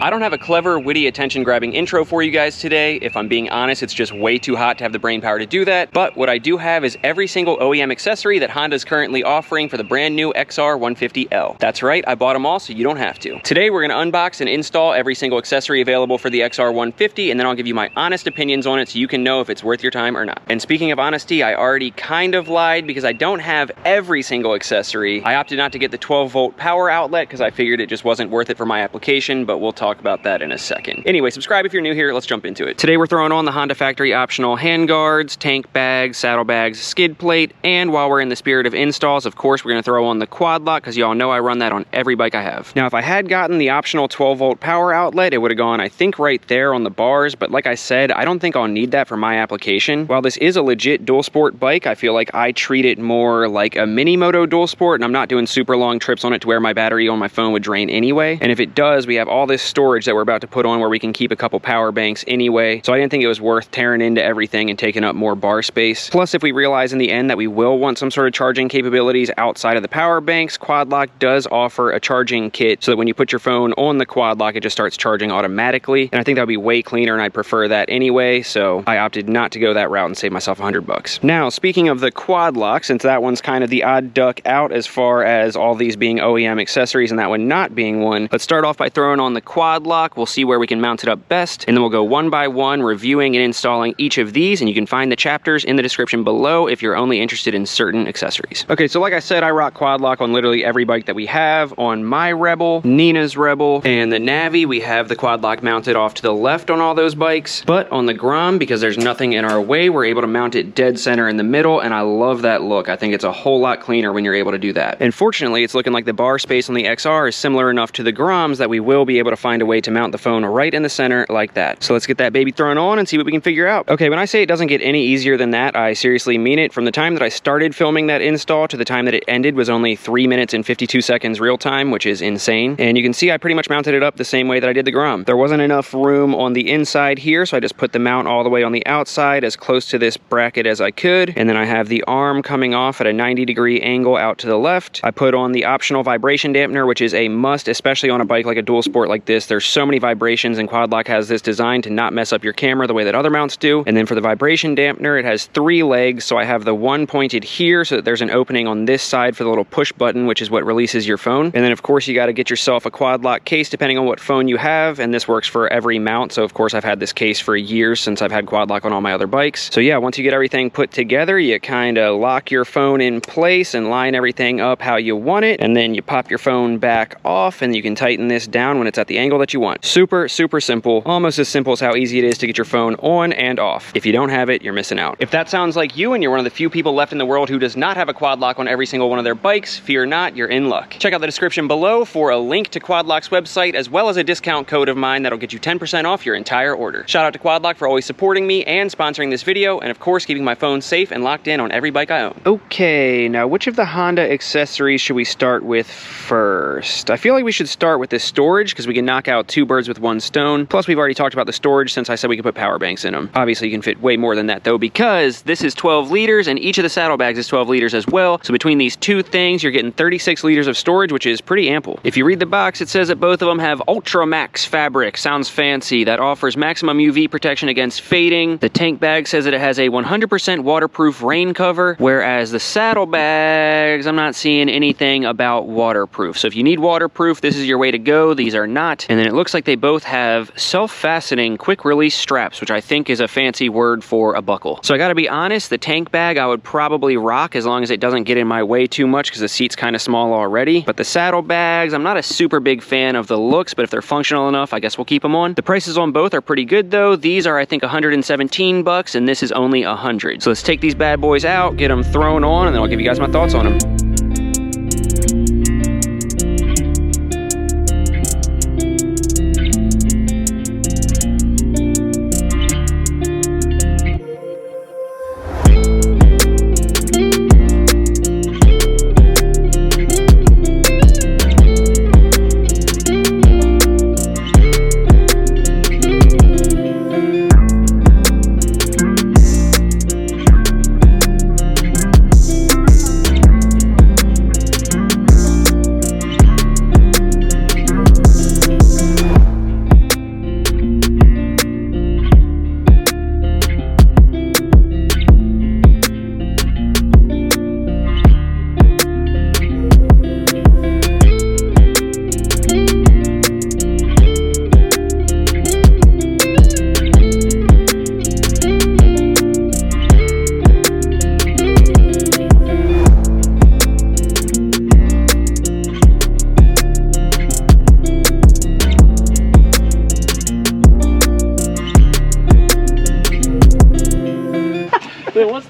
I don't have a clever, witty, attention-grabbing intro for you guys today. If I'm being honest, it's just way too hot to have the brain power to do that. But what I do have is every single OEM accessory that Honda's currently offering for the brand new XR150L. That's right, I bought them all so you don't have to. Today we're gonna unbox and install every single accessory available for the XR150, and then I'll give you my honest opinions on it so you can know if it's worth your time or not. And speaking of honesty, I already kind of lied because I don't have every single accessory. I opted not to get the 12-volt power outlet because I figured it just wasn't worth it for my application, but we'll talk about that in a second. Anyway, subscribe if you're new here. Let's jump into it. Today we're throwing on the Honda factory optional handguards, tank bags, saddlebags, skid plate, and while we're in the spirit of installs, of course, we're going to throw on the quad lock because y'all know I run that on every bike I have. Now, if I had gotten the optional 12-volt power outlet, it would have gone, I think, right there on the bars, but like I said, I don't think I'll need that for my application. While this is a legit dual sport bike, I feel like I treat it more like a mini moto dual sport, and I'm not doing super long trips on it to where my battery on my phone would drain anyway. And if it does, we have all this storage that we're about to put on where we can keep a couple power banks anyway, so I didn't think it was worth tearing into everything and taking up more bar space. Plus, if we realize in the end that we will want some sort of charging capabilities outside of the power banks, Quad Lock does offer a charging kit so that when you put your phone on the Quad Lock, it just starts charging automatically, and I think that would be way cleaner, and I'd prefer that anyway, so I opted not to go that route and save myself $100. Now, speaking of the Quad Lock, since that one's kind of the odd duck out as far as all these being OEM accessories and that one not being one, let's start off by throwing on the Quad Lock. We'll see where we can mount it up best, and then we'll go one by one reviewing and installing each of these, and you can find the chapters in the description below if you're only interested in certain accessories. Okay, so like I said, I rock Quad Lock on literally every bike that we have. On my Rebel, Nina's Rebel, and the Navi, we have the Quad Lock mounted off to the left on all those bikes, but on the Grom, because there's nothing in our way, we're able to mount it dead center in the middle, and I love that look. I think it's a whole lot cleaner when you're able to do that. And fortunately, it's looking like the bar space on the XR is similar enough to the Groms that we will be able to find a way to mount the phone right in the center like that. So let's get that baby thrown on and see what we can figure out. Okay, when I say it doesn't get any easier than that, I seriously mean it. From the time that I started filming that install to the time that it ended was only 3 minutes and 52 seconds real time, which is insane. And you can see I pretty much mounted it up the same way that I did the Grom. There wasn't enough room on the inside here, so I just put the mount all the way on the outside as close to this bracket as I could. And then I have the arm coming off at a 90-degree angle out to the left. I put on the optional vibration dampener, which is a must, especially on a bike like a dual sport like this. There's so many vibrations, and Quad Lock has this designed to not mess up your camera the way that other mounts do. And then for the vibration dampener, it has 3 legs, so I have the one pointed here so that there's an opening on this side for the little push button, which is what releases your phone. And then of course you got to get yourself a Quad Lock case depending on what phone you have, and this works for every mount. So of course I've had this case for years since I've had Quad Lock on all my other bikes. So yeah, once you get everything put together, you kind of lock your phone in place and line everything up how you want it, and then you pop your phone back off, and you can tighten this down when it's at the angle that you want. Super simple, almost as simple as how easy it is to get your phone on and off. If you don't have it, you're missing out. If that sounds like you and you're one of the few people left in the world who does not have a Quad Lock on every single one of their bikes, fear not, you're in luck. Check out the description below for a link to Quad Lock's website, as well as a discount code of mine that'll get you 10% off your entire order. Shout out to Quad Lock for always supporting me and sponsoring this video, and of course keeping my phone safe and locked in on every bike I own. Okay, now which of the Honda accessories should we start with first? I feel like we should start with this storage because we can knock out 2 birds with 1 stone. Plus, we've already talked about the storage since I said we could put power banks in them. Obviously, you can fit way more than that though, because this is 12 liters and each of the saddlebags is 12 liters as well. So between these 2 things, you're getting 36 liters of storage, which is pretty ample. If you read the box, it says that both of them have Ultra Max fabric. Sounds fancy. That offers maximum UV protection against fading. The tank bag says that it has a 100% waterproof rain cover, whereas the saddlebags, I'm not seeing anything about waterproof. So if you need waterproof, this is your way to go. These are not. And then it looks like they both have self-fastening quick release straps, which I think is a fancy word for a buckle. So I gotta be honest, the tank bag I would probably rock as long as it doesn't get in my way too much because the seat's kind of small already. But the saddlebags, I'm not a super big fan of the looks, but if they're functional enough, I guess we'll keep them on. The prices on both are pretty good though. These are I think $117 and this is only $100. So let's take these bad boys out, get them thrown on, and then I'll give you guys my thoughts on them.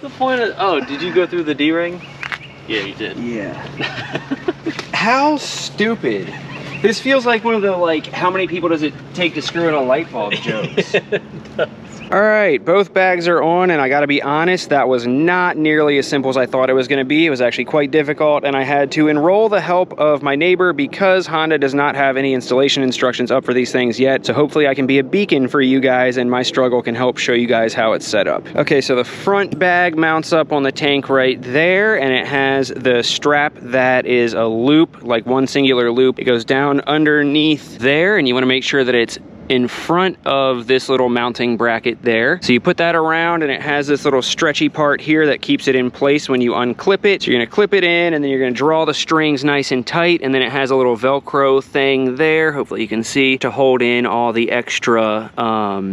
the point of... Oh, did you go through the D-ring? Yeah, you did. Yeah. How stupid. This feels like one of the, like, how many people does it take to screw in a light bulb jokes. All right, both bags are on, and I gotta be honest, that was not nearly as simple as I thought it was gonna be. It was actually quite difficult, and I had to enroll the help of my neighbor because Honda does not have any installation instructions up for these things yet. So hopefully I can be a beacon for you guys, and my struggle can help show you guys how it's set up. Okay, so the front bag mounts up on the tank right there, and it has the strap that is a loop, like one singular loop. It goes down underneath there, and you wanna make sure that it's in front of this little mounting bracket there. So you put that around, and it has this little stretchy part here that keeps it in place when you unclip it. So you're gonna clip it in, and then you're gonna draw the strings nice and tight, and then it has a little Velcro thing there, hopefully you can see, to hold in all the extra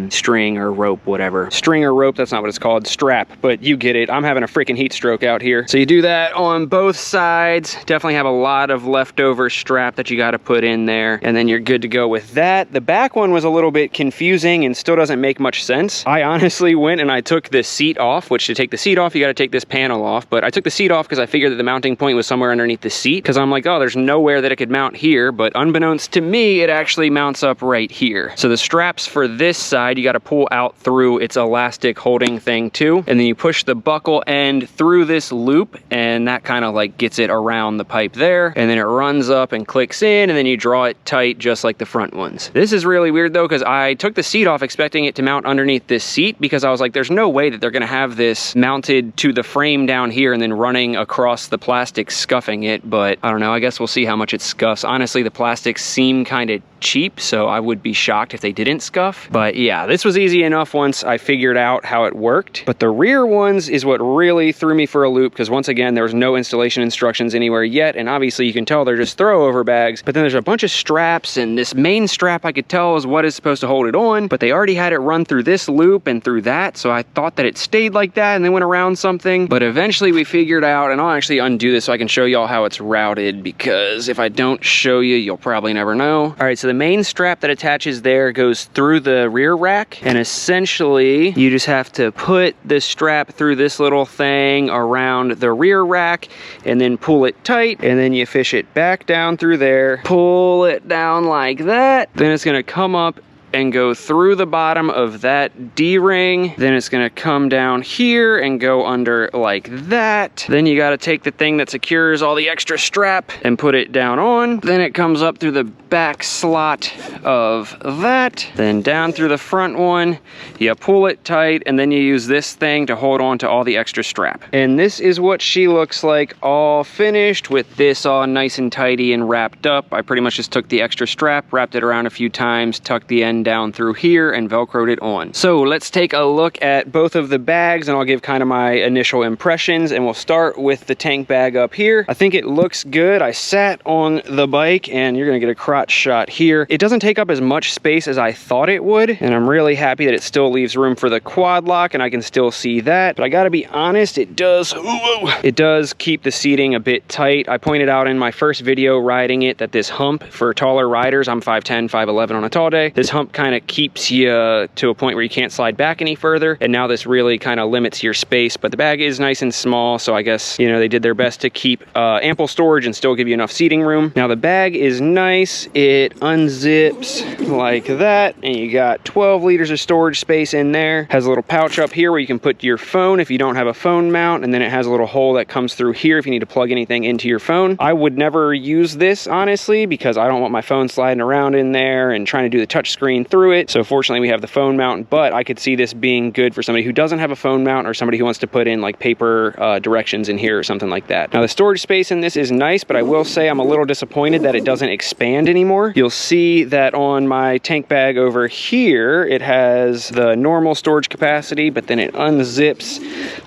string or rope, whatever. String or rope, that's not what it's called, strap, but you get it. I'm having a freaking heat stroke out here. So you do that on both sides. Definitely have a lot of leftover strap that you gotta put in there, and then you're good to go with that. The back one was a little bit confusing and still doesn't make much sense. I honestly went and I took the seat off, which to take the seat off, you got to take this panel off, but I took the seat off because I figured that the mounting point was somewhere underneath the seat, because I'm like, oh, there's nowhere that it could mount here, but unbeknownst to me, it actually mounts up right here. So the straps for this side, you got to pull out through its elastic holding thing too, and then you push the buckle end through this loop, and that kind of like gets it around the pipe there, and then it runs up and clicks in, and then you draw it tight just like the front ones. This is really weird though, because I took the seat off expecting it to mount underneath this seat, because I was like, there's no way that they're gonna have this mounted to the frame down here and then running across the plastic scuffing it, but I don't know, I guess we'll see how much it scuffs. Honestly, the plastics seem kind of cheap, so I would be shocked if they didn't scuff. But yeah, this was easy enough once I figured out how it worked. But the rear ones is what really threw me for a loop, because once again, there was no installation instructions anywhere yet, and obviously you can tell they're just throw over bags, but then there's a bunch of straps, and this main strap I could tell is what is supposed to hold it on, but they already had it run through this loop and through that, so I thought that it stayed like that and then went around something. But eventually we figured out, and I'll actually undo this so I can show y'all how it's routed, because if I don't show you, you'll probably never know. All right, so the main strap that attaches there goes through the rear rack, and essentially you just have to put the strap through this little thing around the rear rack and then pull it tight, and then you fish it back down through there, pull it down like that, then it's gonna come up and go through the bottom of that D-ring. Then it's gonna come down here and go under like that. Then you gotta take the thing that secures all the extra strap and put it down on. Then it comes up through the back slot of that, then down through the front one. You pull it tight, and then you use this thing to hold on to all the extra strap. And this is what she looks like all finished, with this all nice and tidy and wrapped up. I pretty much just took the extra strap, wrapped it around a few times, tucked the end down through here, and velcroed it on. So let's take a look at both of the bags, and I'll give kind of my initial impressions, and we'll start with the tank bag up here. I think it looks good. I sat on the bike, and you're gonna get a crotch shot here. It doesn't take up as much space as I thought it would, and I'm really happy that it still leaves room for the quad lock, and I can still see that. But I gotta be honest, it does keep the seating a bit tight. I pointed out in my first video riding it that this hump for taller riders, I'm 5'10", 5'11" on a tall day, this hump kind of keeps you to a point where you can't slide back any further, and now this really kind of limits your space. But the bag is nice and small, so I guess, you know, they did their best to keep ample storage and still give you enough seating room. Now the bag is nice. It unzips like that, and you got 12 liters of storage space in there. Has a little pouch up here where you can put your phone if you don't have a phone mount, and then it has a little hole that comes through here if you need to plug anything into your phone. I would never use this, honestly, because I don't want my phone sliding around in there and trying to do the touch screen through it. So fortunately we have the phone mount, but I could see this being good for somebody who doesn't have a phone mount, or somebody who wants to put in like paper directions in here or something like that. Now the storage space in this is nice, but I will say I'm a little disappointed that it doesn't expand anymore. You'll see that on my tank bag over here, it has the normal storage capacity, but then it unzips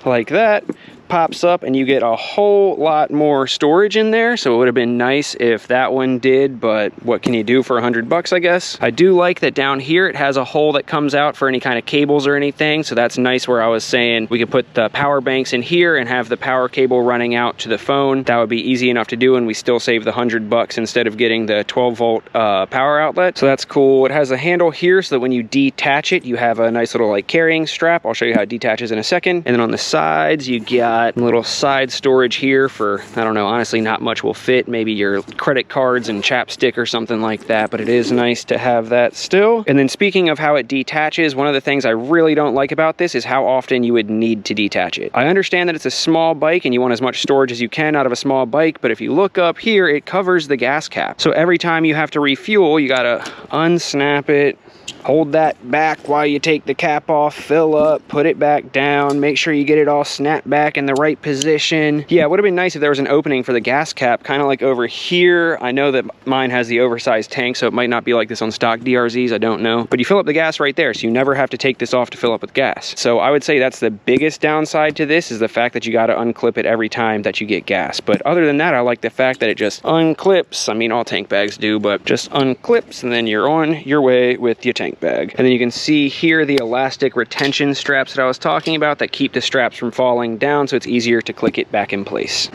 like that. pops up and you get a whole lot more storage in there. So it would have been nice if that one did, but what can you do for $100, I guess? I do like that down here it has a hole that comes out for any kind of cables or anything. So that's nice, where I was saying we could put the power banks in here and have the power cable running out to the phone. That would be easy enough to do, and we still save the $100 instead of getting the 12-volt power outlet. So that's cool. It has a handle here so that when you detach it, you have a nice little like carrying strap. I'll show you how it detaches in a second. And then on the sides, you got a little side storage here for, I don't know, honestly, not much will fit. Maybe your credit cards and chapstick or something like that, but it is nice to have that still. And then speaking of how it detaches, one of the things I really don't like about this is how often you would need to detach it. I understand that it's a small bike and you want as much storage as you can out of a small bike, but if you look up here, it covers the gas cap. So every time you have to refuel, you gotta unsnap it, hold that back while you take the cap off, fill up, put it back down, make sure you get it all snapped back in the right position. Yeah, it would have been nice if there was an opening for the gas cap, kind of like over here. I know that mine has the oversized tank, so it might not be like this on stock DRZs, I don't know. But you fill up the gas right there, so you never have to take this off to fill up with gas. So I would say that's the biggest downside to this, is the fact that you got to unclip it every time that you get gas. But other than that, I like the fact that it just unclips. I mean, all tank bags do, but just unclips, and then you're on your way with your tank bag. And then you can see here the elastic retention straps that I was talking about that keep the straps from falling down, so it's easier to click it back in place.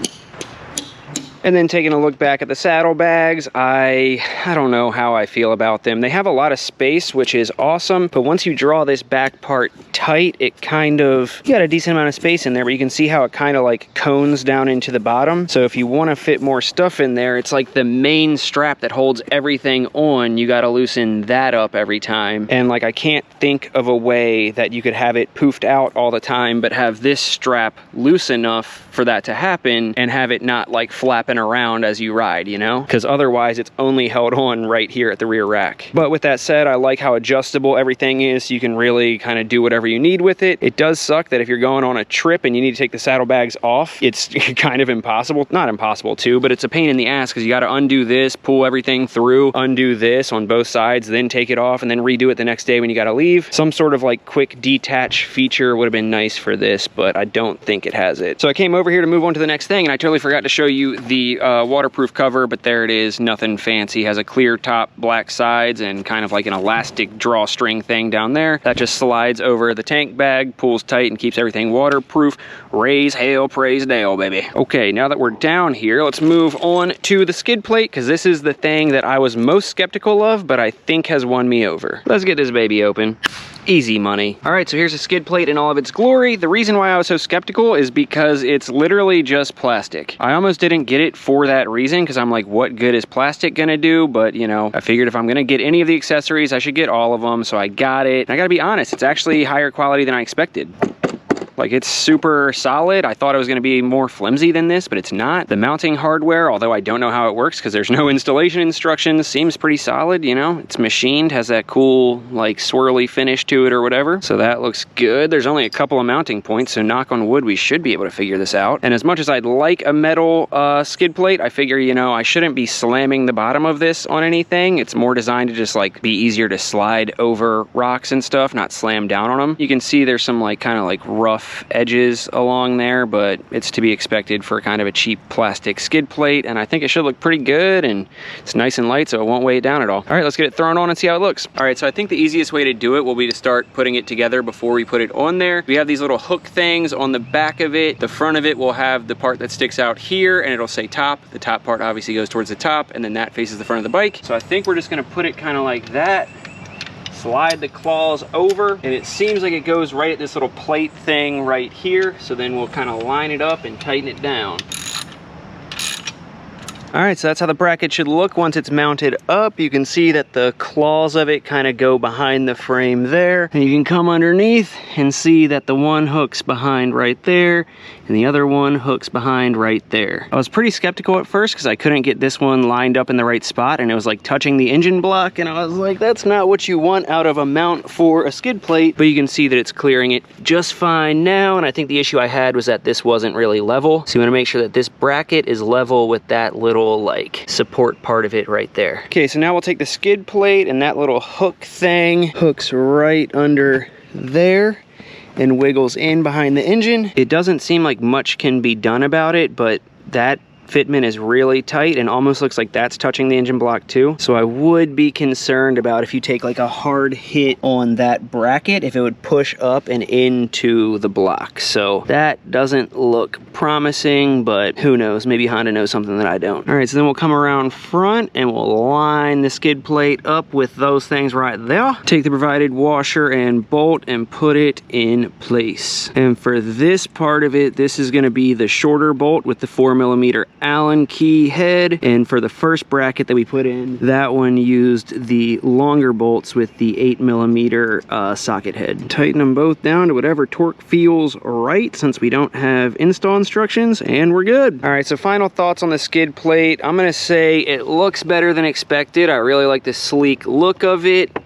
And then taking a look back at the saddlebags, I don't know how I feel about them. They have a lot of space, which is awesome, but once you draw this back part tight, it kind of, you got a decent amount of space in there, but you can see how it kind of like cones down into the bottom. So if you want to fit more stuff in there, it's like the main strap that holds everything on, you got to loosen that up every time. And like, I can't think of a way that you could have it poofed out all the time, but have this strap loose enough for that to happen and have it not like flapping around as you ride, you know, because otherwise it's only held on right here at the rear rack. But with that said, I like how adjustable everything is, so you can really kind of do whatever you need with it. It does suck that if you're going on a trip and you need to take the saddlebags off, it's kind of impossible. Not impossible too, but it's a pain in the ass, because you got to undo this, pull everything through, undo this on both sides, then take it off, and then redo it the next day when you got to leave. Some sort of like quick detach feature would have been nice for this, but I don't think it has it. So I came over here to move on to the next thing, and I totally forgot to show you the waterproof cover, but there it is. Nothing fancy. Has a clear top, black sides, and kind of like an elastic drawstring thing down there that just slides over the tank bag, pulls tight, and keeps everything waterproof. Raise hail, praise Dale, baby. Okay, now that we're down here, let's move on to the skid plate, because this is the thing that I was most skeptical of, but I think has won me over. Let's get this baby open. Easy money. All right, so here's a skid plate in all of its glory. The reason why I was so skeptical is because it's literally just plastic. I almost didn't get it for that reason, because I'm like, what good is plastic gonna do? But you know, I figured if I'm gonna get any of the accessories, I should get all of them, so I got it. And I gotta be honest, it's actually higher quality than I expected. Like, it's super solid. I thought it was going to be more flimsy than this, but it's not. The mounting hardware, although I don't know how it works because there's no installation instructions, seems pretty solid, you know? It's machined, has that cool, like, swirly finish to it or whatever. So that looks good. There's only a couple of mounting points, so knock on wood, we should be able to figure this out. And as much as I'd like a metal skid plate, I figure, you know, I shouldn't be slamming the bottom of this on anything. It's more designed to just, like, be easier to slide over rocks and stuff, not slam down on them. You can see there's some, like, kind of, like, rough edges along there, but it's to be expected for kind of a cheap plastic skid plate, and I think it should look pretty good, and it's nice and light, so it won't weigh it down at all. All right, let's get it thrown on and see how it looks. All right, so I think the easiest way to do it will be to start putting it together before we put it on there. We have these little hook things on the back of it. The front of it will have the part that sticks out here, and it'll say top. The top part obviously goes towards the top, and then that faces the front of the bike. So I think we're just gonna put it kind of like that. Slide the claws over, and it seems like it goes right at this little plate thing right here, so then we'll kind of line it up and tighten it down. All right, so that's how the bracket should look once it's mounted up. You can see that the claws of it kind of go behind the frame there, and you can come underneath and see that the one hooks behind right there, and the other one hooks behind right there. I was pretty skeptical at first because I couldn't get this one lined up in the right spot, and it was like touching the engine block, and I was like, that's not what you want out of a mount for a skid plate. But you can see that it's clearing it just fine now, and I think the issue I had was that this wasn't really level. So you want to make sure that this bracket is level with that little like support part of it right there. Okay, so now we'll take the skid plate, and that little hook thing hooks right under there. and wiggles in behind the engine. It doesn't seem like much can be done about it, but that fitment is really tight and almost looks like that's touching the engine block too. So I would be concerned about if you take like a hard hit on that bracket, if it would push up and into the block. So that doesn't look promising, but who knows? Maybe Honda knows something that I don't. All right, so then we'll come around front and we'll line the skid plate up with those things right there. Take the provided washer and bolt and put it in place. And for this part of it, this is going to be the shorter bolt with the 4mm Allen key head, and for the first bracket that we put in, that one used the longer bolts with the 8mm socket head. Tighten them both down to whatever torque feels right, since we don't have install instructions, and we're good. All right, so final thoughts on the skid plate. I'm gonna say it looks better than expected. I really like the sleek look of it.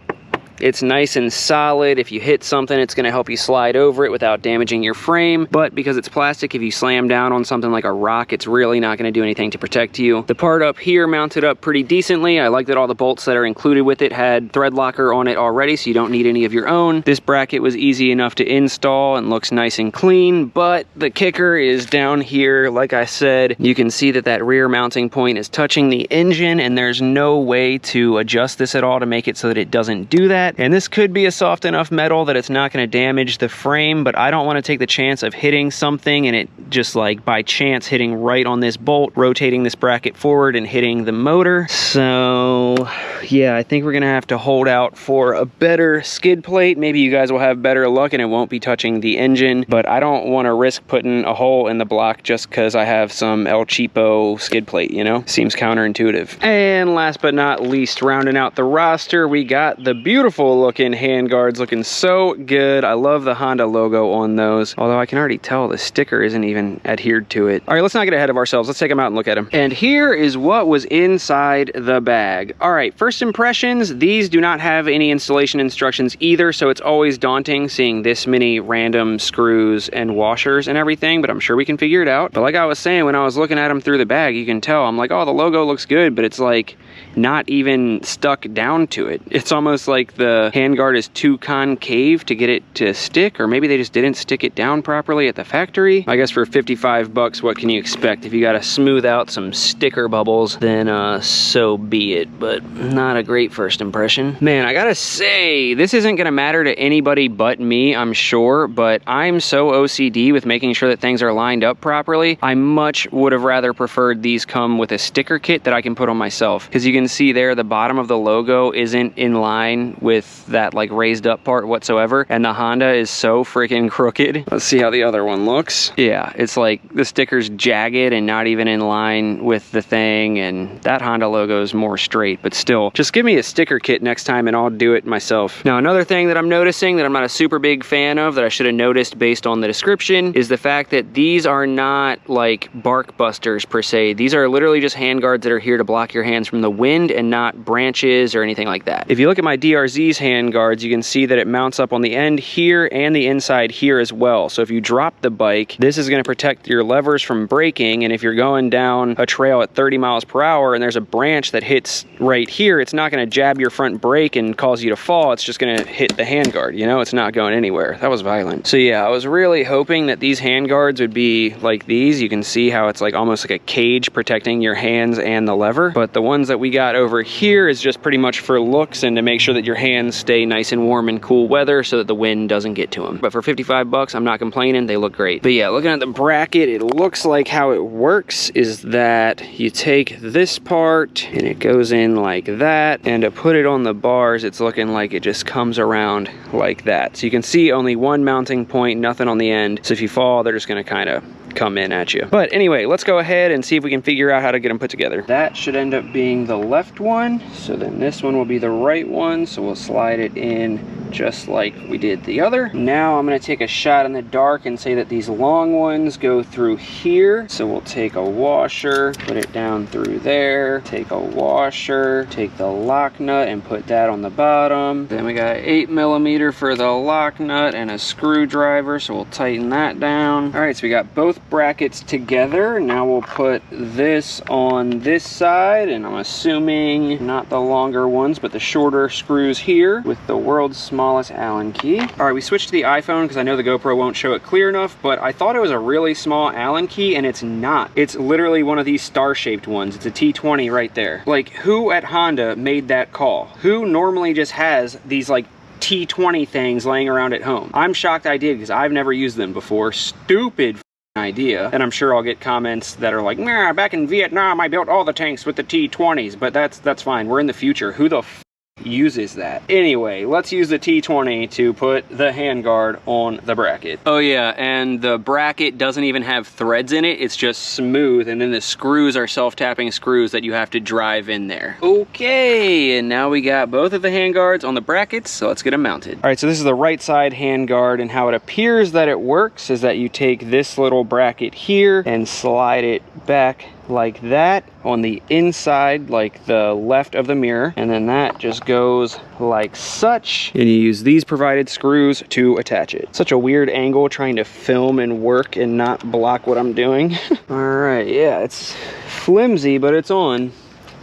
It's nice and solid. If you hit something, it's going to help you slide over it without damaging your frame. But because it's plastic, if you slam down on something like a rock, it's really not going to do anything to protect you. The part up here mounted up pretty decently. I like that all the bolts that are included with it had thread locker on it already, so you don't need any of your own. This bracket was easy enough to install and looks nice and clean, but the kicker is down here. Like I said, you can see that that rear mounting point is touching the engine, and there's no way to adjust this at all to make it so that it doesn't do that. And this could be a soft enough metal that it's not going to damage the frame, but I don't want to take the chance of hitting something and it just like by chance hitting right on this bolt, rotating this bracket forward and hitting the motor. So yeah, I think we're going to have to hold out for a better skid plate. Maybe you guys will have better luck and it won't be touching the engine, but I don't want to risk putting a hole in the block just because I have some El Cheapo skid plate, you know? Seems counterintuitive. And last but not least, rounding out the roster, we got the beautiful looking handguards, looking so good. I love the Honda logo on those, although I can already tell the sticker isn't even adhered to it. All right, let's not get ahead of ourselves. Let's take them out and look at them. And here is what was inside the bag. All right, first impressions, these do not have any installation instructions either, so it's always daunting seeing this many random screws and washers and everything, but I'm sure we can figure it out. But like I was saying, when I was looking at them through the bag, you can tell, I'm like, oh, the logo looks good, but it's like not even stuck down to it. It's almost like the handguard is too concave to get it to stick, or maybe they just didn't stick it down properly at the factory. I guess for 55 bucks, what can you expect? If you gotta smooth out some sticker bubbles, then so be it, but not a great first impression. Man, I gotta say, this isn't gonna matter to anybody but me, I'm sure, but I'm so OCD with making sure that things are lined up properly. I much would have rather preferred these come with a sticker kit that I can put on myself, because you can see there the bottom of the logo isn't in line with that like raised up part whatsoever, and the Honda is so freaking crooked. Let's see how the other one looks. Yeah, it's like the sticker's jagged and not even in line with the thing, and that Honda logo is more straight, but still, just give me a sticker kit next time and I'll do it myself. Now, another thing that I'm noticing that I'm not a super big fan of, that I should have noticed based on the description, is the fact that these are not like bark busters per se. These are literally just handguards that are here to block your hands from the wind and not branches or anything like that. If you look at my DRZ's handguards, you can see that it mounts up on the end here and the inside here as well. So if you drop the bike, this is going to protect your levers from breaking, and if you're going down a trail at 30 miles per hour and there's a branch that hits right here, it's not going to jab your front brake and cause you to fall. It's just going to hit the handguard, you know? It's not going anywhere. That was violent. So yeah, I was really hoping that these handguards would be like these. You can see how it's like almost like a cage protecting your hands and the lever, but the ones that we got over here is just pretty much for looks and to make sure that your hands stay nice and warm in cool weather so that the wind doesn't get to them. But for 55 bucks, I'm not complaining. They look great. But yeah, looking at the bracket, it looks like how it works is that you take this part and it goes in like that, and to put it on the bars, it's looking like it just comes around like that. So you can see only one mounting point, nothing on the end. So if you fall, they're just going to kind of come in at you. But anyway, let's go ahead and see if we can figure out how to get them put together. That should end up being the left one, so then this one will be the right one, so we'll slide it in just like we did the other. Now I'm going to take a shot in the dark and say that these long ones go through here. So we'll take a washer, put it down through there, take a washer, take the lock nut and put that on the bottom. Then we got 8mm for the lock nut and a screwdriver, so we'll tighten that down. All right, so we got both brackets together. Now we'll put this on this side, and I'm assuming not the longer ones but the shorter screws here with the world's smallest smallest Allen key. All right, we switched to the iPhone because I know the GoPro won't show it clear enough, but I thought it was a really small Allen key, and it's not. It's literally one of these star-shaped ones. It's a T20 right there. Like, who at Honda made that call? Who normally just has these like T20 things laying around at home? I'm shocked I did because I've never used them before. Stupid idea. And I'm sure I'll get comments that are like, nah, back in Vietnam I built all the tanks with the T20s, but that's fine. We're in the future. Who the f uses that? Anyway, let's use the T20 to put the handguard on the bracket. Oh yeah, and the bracket doesn't even have threads in it. It's just smooth, and then the screws are self-tapping screws that you have to drive in there. Okay, and now we got both of the handguards on the brackets, so let's get them mounted. All right, so this is the right side handguard, and how it appears that it works is that you take this little bracket here and slide it back like that on the inside, like the left of the mirror, and then that just goes like such, and you use these provided screws to attach it. Such a weird angle trying to film and work and not block what I'm doing. All right, yeah, it's flimsy, but it's on.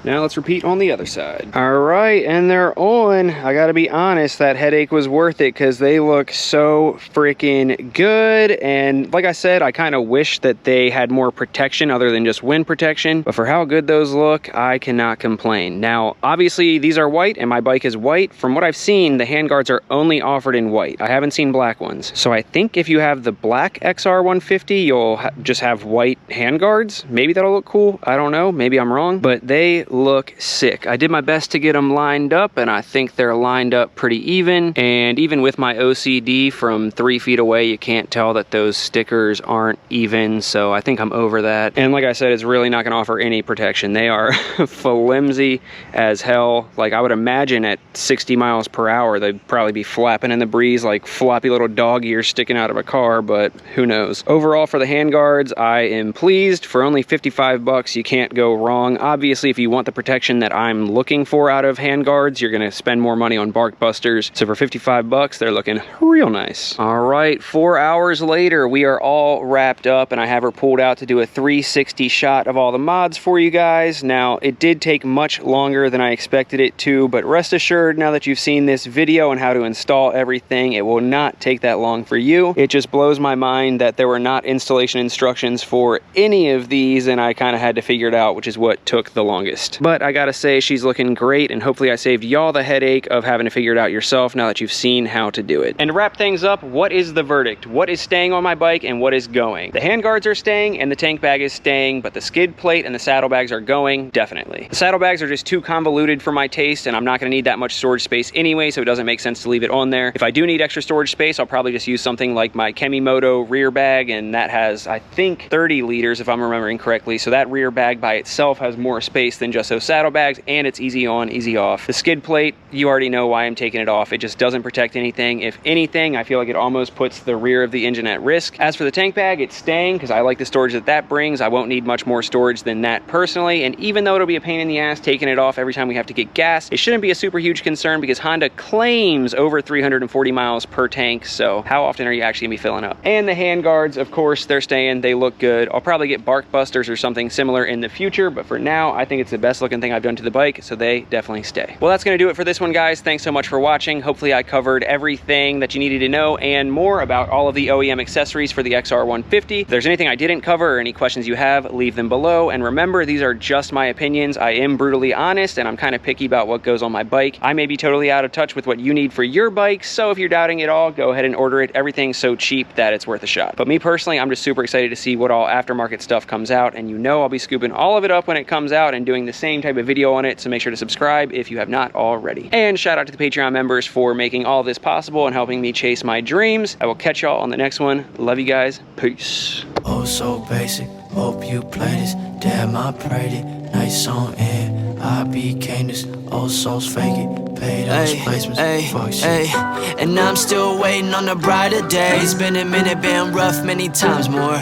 Now let's repeat on the other side. All right, and they're on. I gotta be honest, that headache was worth it because they look so freaking good. And like I said, I kind of wish that they had more protection other than just wind protection. But for how good those look, I cannot complain. Now, obviously these are white and my bike is white. From what I've seen, the handguards are only offered in white. I haven't seen black ones. So I think if you have the black XR150, you'll just have white handguards. Maybe that'll look cool. I don't know. Maybe I'm wrong. But they look sick. I did my best to get them lined up, and I think they're lined up pretty even. And even with my OCD from 3 feet away, you can't tell that those stickers aren't even, so I think I'm over that. And like I said, it's really not going to offer any protection. They are flimsy as hell. Like, I would imagine at 60 miles per hour, they'd probably be flapping in the breeze like floppy little dog ears sticking out of a car, but who knows. Overall, for the handguards, I am pleased. For only 55 bucks, you can't go wrong. Obviously, if you want the protection that I'm looking for out of handguards, you're gonna spend more money on bark busters. So for 55 bucks, they're looking real nice. All right, 4 hours later, we are all wrapped up, and I have her pulled out to do a 360 shot of all the mods for you guys. Now, it did take much longer than I expected it to, but rest assured, now that you've seen this video on how to install everything, it will not take that long for you. It just blows my mind that there were not installation instructions for any of these, and I kind of had to figure it out, which is what took the longest. But I gotta say, she's looking great, and hopefully I saved y'all the headache of having to figure it out yourself now that you've seen how to do it. And to wrap things up, what is the verdict? What is staying on my bike and what is going? The handguards are staying and the tank bag is staying, but the skid plate and the saddlebags are going, definitely. The saddlebags are just too convoluted for my taste, and I'm not gonna need that much storage space anyway, so it doesn't make sense to leave it on there. If I do need extra storage space, I'll probably just use something like my Kemimoto rear bag, and that has, I think, 30 liters if I'm remembering correctly, so that rear bag by itself has more space than just those saddlebags, and it's easy on, easy off. The skid plate, you already know why I'm taking it off. It just doesn't protect anything. If anything, I feel like it almost puts the rear of the engine at risk. As for the tank bag, it's staying because I like the storage that that brings. I won't need much more storage than that personally, and even though it'll be a pain in the ass taking it off every time we have to get gas, it shouldn't be a super huge concern because Honda claims over 340 miles per tank, so how often are you actually gonna be filling up? And the handguards, of course, they're staying. They look good. I'll probably get bark busters or something similar in the future, but for now, I think it's the best looking thing I've done to the bike, so they definitely stay. Well, that's gonna do it for this one, guys. Thanks so much for watching. Hopefully I covered everything that you needed to know and more about all of the OEM accessories for the XR150. If there's anything I didn't cover or any questions you have, leave them below. And remember, these are just my opinions. I am brutally honest, and I'm kind of picky about what goes on my bike. I may be totally out of touch with what you need for your bike, so if you're doubting it all, go ahead and order it. Everything's so cheap that it's worth a shot. But me personally, I'm just super excited to see what all aftermarket stuff comes out, and you know I'll be scooping all of it up when it comes out and doing the same type of video on it, so make sure to subscribe if you have not already. And shout out to the Patreon members for making all this possible and helping me chase my dreams. I will catch y'all on the next one. Love you guys. Peace. Oh, so basic. Hope you play this. Damn, I prayed it. Nice song, and I became this. Old souls fake it. Pay those placements. Fuck shit. And I'm still waiting on the brighter days. Been a minute, been rough many times more.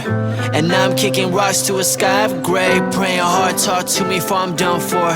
And I'm kicking rocks to a sky of gray. Praying hard, talk to me before I'm done for.